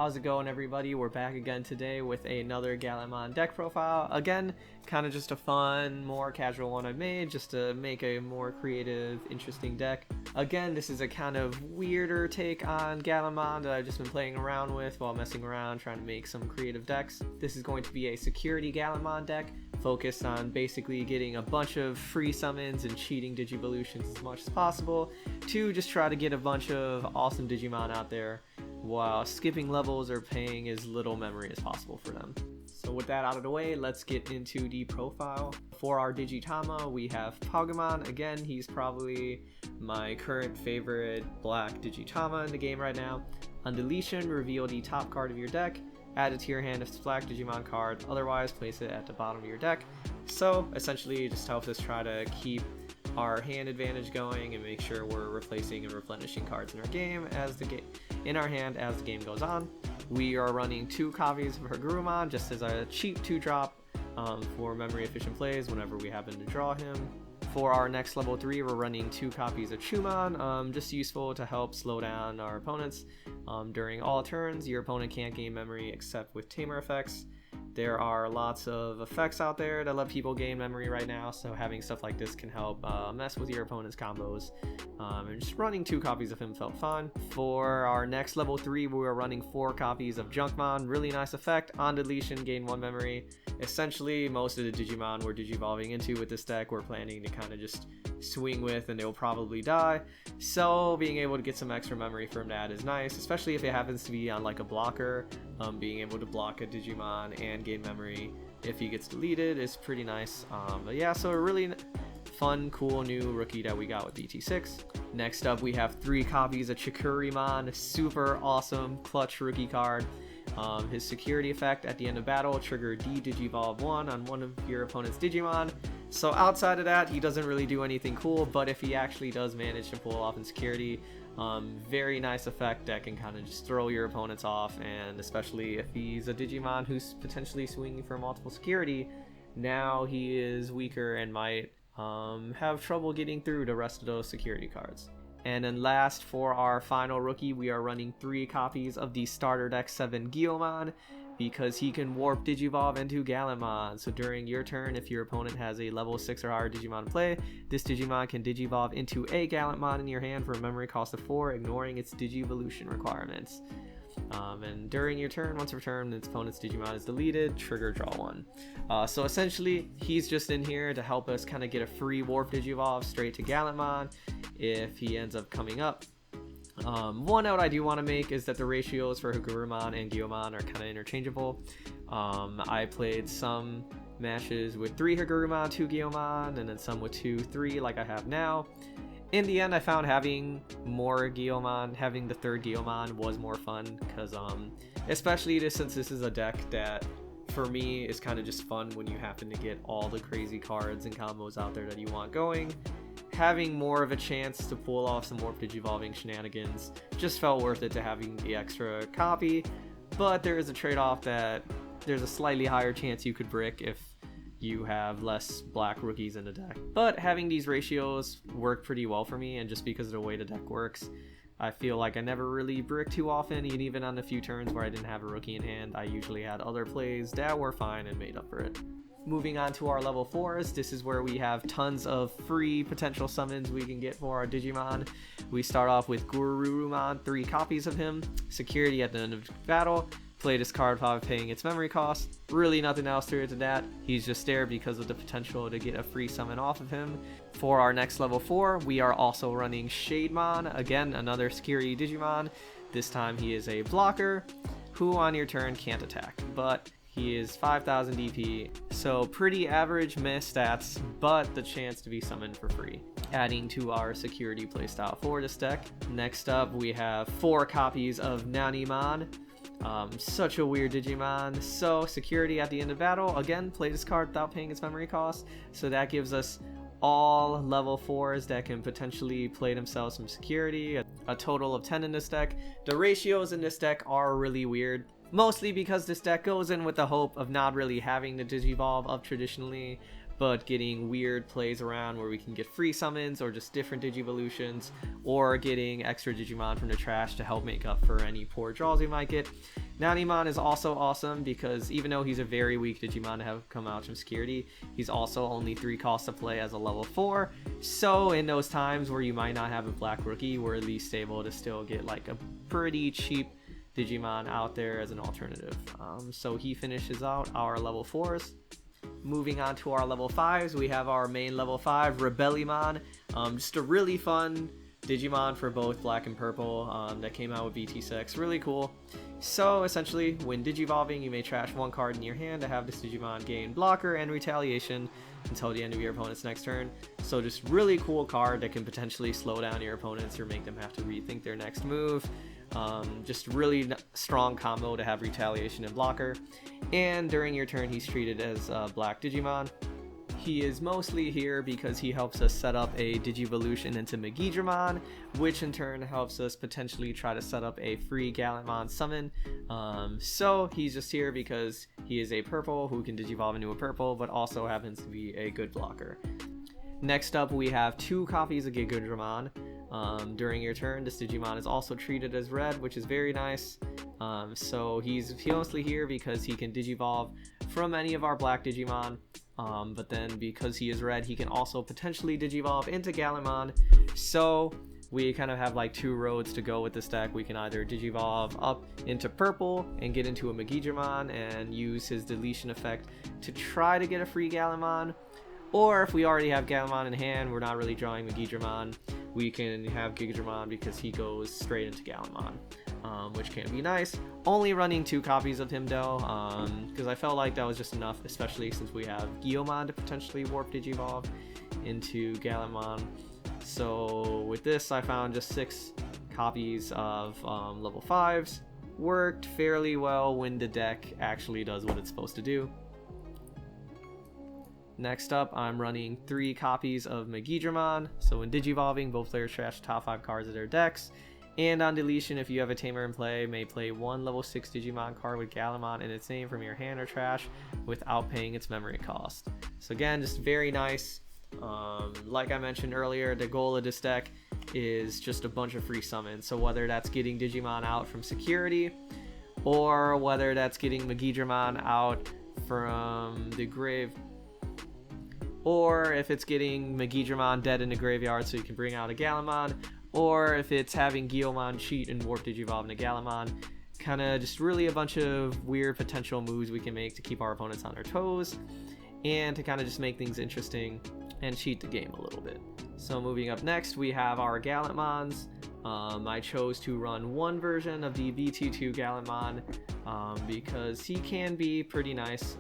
How's it going, everybody? We're back again today with another Gallantmon deck profile. Again, kind of just a fun, more casual one I made just to make a more creative, interesting deck. Again, this is a kind of weirder take on Gallantmon that I've just been playing around with while messing around trying to make some creative decks. This is going to be a security Gallantmon deck focused on basically getting a bunch of free summons and cheating Digivolutions as much as possible to just try to get a bunch of awesome Digimon out there while skipping levels or paying as little memory as possible for them. So with that out of the way, let's get into the profile. For our Digitama, we have Pagumon. Again, he's probably my current favorite black Digitama in the game right now. On deletion, reveal the top card of your deck. Add it to your hand if it's a black Digimon card, otherwise place it at the bottom of your deck. So essentially just helps us try to keep our hand advantage going and make sure we're replacing and replenishing cards in our game as the hand as the game goes on. We are running 2 copies of Hagurumon just as a cheap 2-drop for memory efficient plays whenever we happen to draw him. For our next level 3, we're running 2 copies of Chuumon, just useful to help slow down our opponents. During all turns, your opponent can't gain memory except with tamer effects. There are lots of effects out there that let people gain memory right now, so having stuff like this can help mess with your opponent's combos. And just running 2 copies of him felt fun. For our next level 3, we were running 4 copies of Junkmon. Really nice effect. On deletion, gain 1 memory. Essentially, most of the Digimon we're digivolving into with this deck, we're planning to kind of just swing with, and they'll probably die. So being able to get some extra memory from that is nice, especially if it happens to be on like a blocker. Being able to block a Digimon and gain memory if he gets deleted is pretty nice. But yeah, so a really fun, cool new rookie that we got with BT6. Next up, we have 3 copies of Chikurimon. Super awesome clutch rookie card. His security effect at the end of battle, trigger D-Digivolve 1 on one of your opponent's Digimon. So outside of that, he doesn't really do anything cool, but if he actually does manage to pull off in security, very nice effect that can kind of just throw your opponents off, and especially if he's a Digimon who's potentially swinging for multiple security, now he is weaker and might have trouble getting through the rest of those security cards. And then last, for our final rookie, we are running 3 copies of the starter deck 7 Gyomon because he can warp Digivolve into Gallantmon. So during your turn, if your opponent has a level 6 or higher Digimon in play, this Digimon can Digivolve into a Gallantmon in your hand for a memory cost of 4, ignoring its Digivolution requirements. And during your turn, once per turn, its opponent's Digimon is deleted, trigger draw 1. So essentially, he's just in here to help us kind of get a free warp Digivolve straight to Gallantmon if he ends up coming up. One note I do want to make is that the ratios for Hagurumon and Gyomon are kind of interchangeable. I played some matches with 3 Hagurumon, 2 Gyomon, and then some with 2, 3 like I have now. In the end, I found having more Gyomon, having the 3rd Gyomon was more fun because especially since this is a deck that for me is kind of just fun when you happen to get all the crazy cards and combos out there that you want going. Having more of a chance to pull off some warp digivolving shenanigans just felt worth it to having the extra copy, but there is a trade-off that there's a slightly higher chance you could brick if you have less black rookies in the deck. But having these ratios worked pretty well for me, and just because of the way the deck works, I feel like I never really bricked too often, and even on the few turns where I didn't have a rookie in hand, I usually had other plays that were fine and made up for it. Moving on to our level 4s, this is where we have tons of free potential summons we can get for our Digimon. We start off with Gururumon, 3 copies of him, security at the end of battle, play this card without paying its memory cost. Really nothing else to it to that. He's just there because of the potential to get a free summon off of him. For our next level 4, we are also running Shademon, again another security Digimon. This time he is a blocker who on your turn can't attack, but he is 5000 DP, so pretty average meh stats, but the chance to be summoned for free, adding to our security playstyle for this deck. Next up, we have 4 copies of Nanimon. Such a weird Digimon. So security at the end of battle, again play this card without paying its memory cost, so that gives us all level 4s that can potentially play themselves some security, a total of 10 in this deck. The ratios in this deck are really weird, mostly because this deck goes in with the hope of not really having the Digivolve up traditionally, but getting weird plays around where we can get free summons or just different Digivolutions, or getting extra Digimon from the trash to help make up for any poor draws we might get. Nanimon is also awesome because even though he's a very weak Digimon to have come out from security, he's also only 3 costs to play as a level 4. So in those times where you might not have a black rookie, we're at least able to still get like a pretty cheap Digimon out there as an alternative. So he finishes out our level 4s. Moving on to our level 5s, we have our main level 5, Rebellimon. Just a really fun Digimon for both black and purple that came out with BT6. Really cool. So essentially, when Digivolving, you may trash 1 card in your hand to have this Digimon gain blocker and retaliation until the end of your opponent's next turn. So just really cool card that can potentially slow down your opponents or make them have to rethink their next move. Just really strong combo to have retaliation and blocker. And during your turn, he's treated as a black Digimon. He is mostly here because he helps us set up a Digivolution into Megidramon, which in turn helps us potentially try to set up a free Gallantmon summon. So he's just here because he is a purple who can Digivolve into a purple, but also happens to be a good blocker. Next up, we have 2 copies of Gigadramon. During your turn, this Digimon is also treated as red, which is very nice. So he's mostly here because he can Digivolve from any of our black Digimon. But then because he is red, he can also potentially Digivolve into Gallantmon. So we kind of have like 2 roads to go with this deck. We can either Digivolve up into purple and get into a Megidramon and use his deletion effect to try to get a free Gallantmon. Or if we already have Gallantmon in hand, we're not really drawing Megidramon, we can have Gigadramon because he goes straight into Gallantmon, which can be nice. Only running 2 copies of him though, because I felt like that was just enough, especially since we have Guilmon to potentially warp Digivolve into Gallantmon. So with this, I found just 6 copies of level 5s. Worked fairly well when the deck actually does what it's supposed to do. Next up, I'm running 3 copies of Megidramon. So when Digivolving, both players trash the top 5 cards of their decks. And on deletion, if you have a Tamer in play, may play 1 level 6 Digimon card with Gallantmon in its name from your hand or trash without paying its memory cost. So again, just very nice. Like I mentioned earlier, the goal of this deck is just a bunch of free summons. So whether that's getting Digimon out from security, or whether that's getting Megidramon out from the grave, or if it's getting Megidramon dead in the graveyard so you can bring out a Gallantmon, or if it's having Guilmon cheat and warp Digivolve into Gallantmon. Kind of just really a bunch of weird potential moves we can make to keep our opponents on their toes, and to kind of just make things interesting and cheat the game a little bit. So moving up next, we have our Gallantmons. I chose to run 1 version of the BT2 Gallantmon because he can be pretty nice.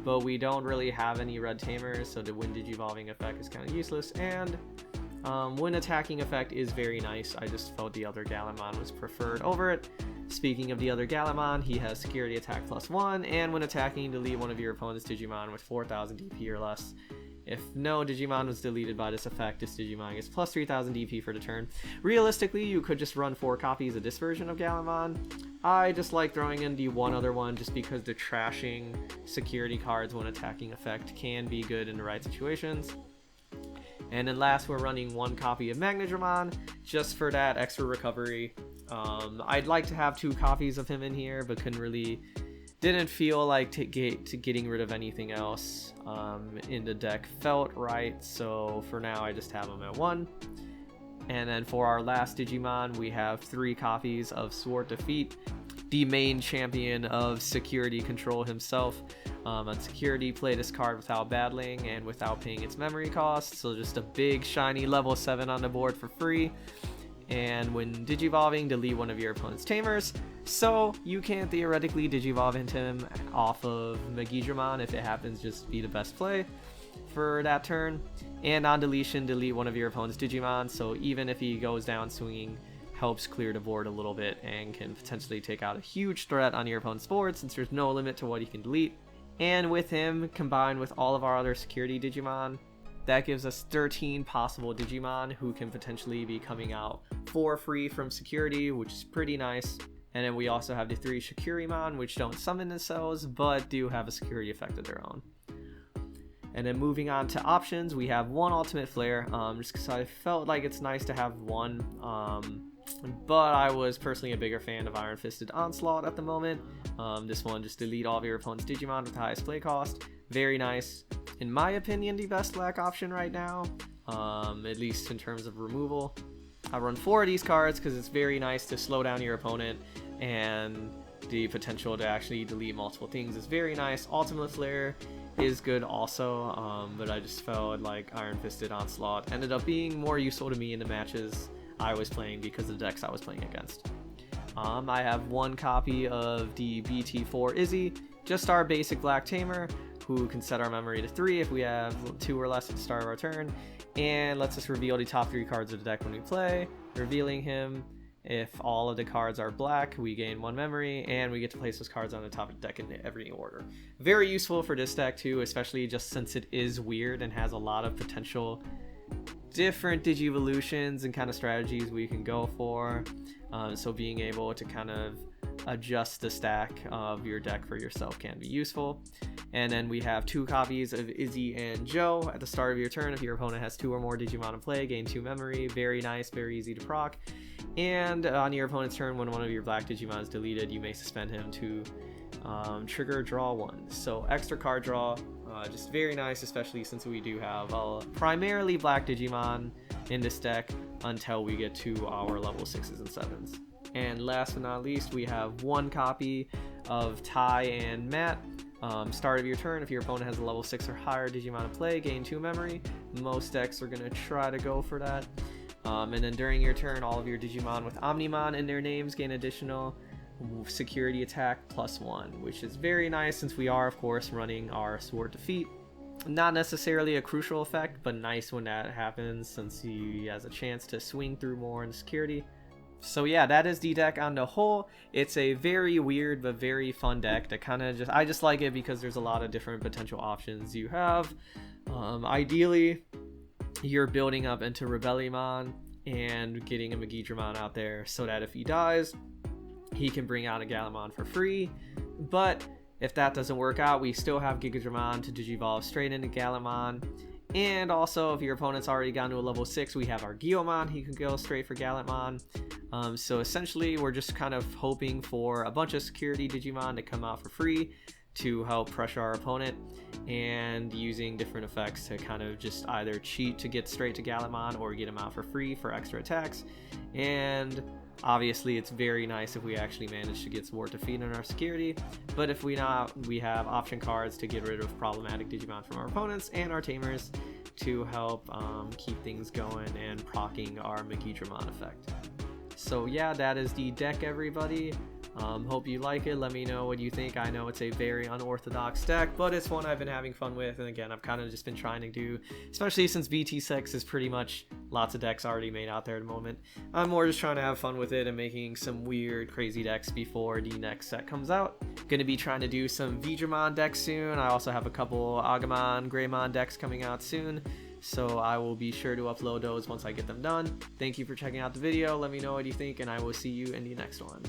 But we don't really have any red tamers, so the when Digivolving effect is kind of useless, and when attacking effect is very nice. I just felt the other Gallantmon was preferred over it. Speaking of the other Gallantmon, he has security attack +1, and when attacking, delete one of your opponent's Digimon with 4000 DP or less. If no Digimon was deleted by this effect, this Digimon gets plus 3000 DP for the turn. Realistically, you could just run 4 copies of this version of Gallantmon. I just like throwing in the one other one just because the trashing security cards when attacking effect can be good in the right situations. And then last, we're running 1 copy of Magnadramon just for that extra recovery. I'd like to have 2 copies of him in here, but didn't feel like getting rid of anything else in the deck felt right, so for now I just have him at 1. And then for our last Digimon, we have 3 copies of Zwart Defeat, the main champion of security control himself. On security, play this card without battling and without paying its memory cost, so just a big shiny level 7 on the board for free. And when Digivolving, delete one of your opponent's Tamers, so you can theoretically Digivolve into him off of Megidramon if it happens just be the best play for that turn. And on deletion, delete one of your opponent's Digimon, so even if he goes down swinging, helps clear the board a little bit and can potentially take out a huge threat on your opponent's board since there's no limit to what he can delete. And with him, combined with all of our other security Digimon, that gives us 13 possible Digimon who can potentially be coming out for free from security, which is pretty nice. And then we also have the 3 Chikurimon, which don't summon themselves, but do have a security effect of their own. And then moving on to options, we have one Ultimate Flare, just because I felt like it's nice to have one, but I was personally a bigger fan of Iron-Fisted Onslaught at the moment. This one, just delete all of your opponent's Digimon with the highest play cost. Very nice. In my opinion, the best black option right now, at least in terms of removal. I run 4 of these cards because it's very nice to slow down your opponent, and the potential to actually delete multiple things is very nice. Ultimate Flare is good also, but I just felt like Iron-Fisted Onslaught ended up being more useful to me in the matches I was playing because of the decks I was playing against. I have one copy of the BT4 Izzy, just our basic black tamer, who can set our memory to 3 if we have 2 or less at the start of our turn, and lets us reveal the top 3 cards of the deck when we play, revealing him. If all of the cards are black, we gain 1 memory, and we get to place those cards on the top of the deck in every order. Very useful for this deck too, especially just since it is weird and has a lot of potential different Digivolutions and kind of strategies we can go for. So being able to kind of adjust the stack of your deck for yourself can be useful. And then we have 2 copies of Izzy and Joe. At the start of your turn, if your opponent has 2 or more Digimon in play, gain 2 memory. Very nice, very easy to proc. And on your opponent's turn, when one of your black Digimon is deleted, you may suspend him to trigger draw 1. So extra card draw, just very nice, especially since we do have primarily black Digimon in this deck until we get to our level 6s and 7s. And last but not least, we have 1 copy of Ty and Matt. Start of your turn, if your opponent has a level 6 or higher Digimon in play, gain 2 memory. Most decks are going to try to go for that. And then during your turn, all of your Digimon with Omnimon in their names gain additional security attack +1, which is very nice since we are, of course, running our Zwart defeat. Not necessarily a crucial effect, but nice when that happens since he has a chance to swing through more in security. So yeah, that is the deck on the whole. It's a very weird but very fun deck that kind of I just like it because there's a lot of different potential options you have. Ideally, you're building up into Rebellimon and getting a Megidramon out there so that if he dies, he can bring out a Gallantmon for free. But if that doesn't work out, we still have Gigadramon to digivolve straight into Gallantmon. And also, if your opponent's already gone to a level 6, we have our Gyomon. He can go straight for Gallantmon. So essentially, we're just kind of hoping for a bunch of security Digimon to come out for free to help pressure our opponent, and using different effects to kind of just either cheat to get straight to Gallantmon or get him out for free for extra attacks. And obviously, it's very nice if we actually manage to get Zwart defeat in our security, but if we not, we have option cards to get rid of problematic Digimon from our opponents and our tamers to help keep things going and proccing our Megidramon effect. So yeah, that is the deck, everybody. Hope you like it. Let me know what you think. I know it's a very unorthodox deck, but it's one I've been having fun with, and again, I've kind of just been trying to do, especially since BT6 is pretty much lots of decks already made out there at the moment. I'm more just trying to have fun with it and making some weird, crazy decks before the next set comes out. Gonna be trying to do some Vigdramon decks soon. I also have a couple Agumon, Greymon decks coming out soon, so I will be sure to upload those once I get them done. Thank you for checking out the video. Let me know what you think, and I will see you in the next one.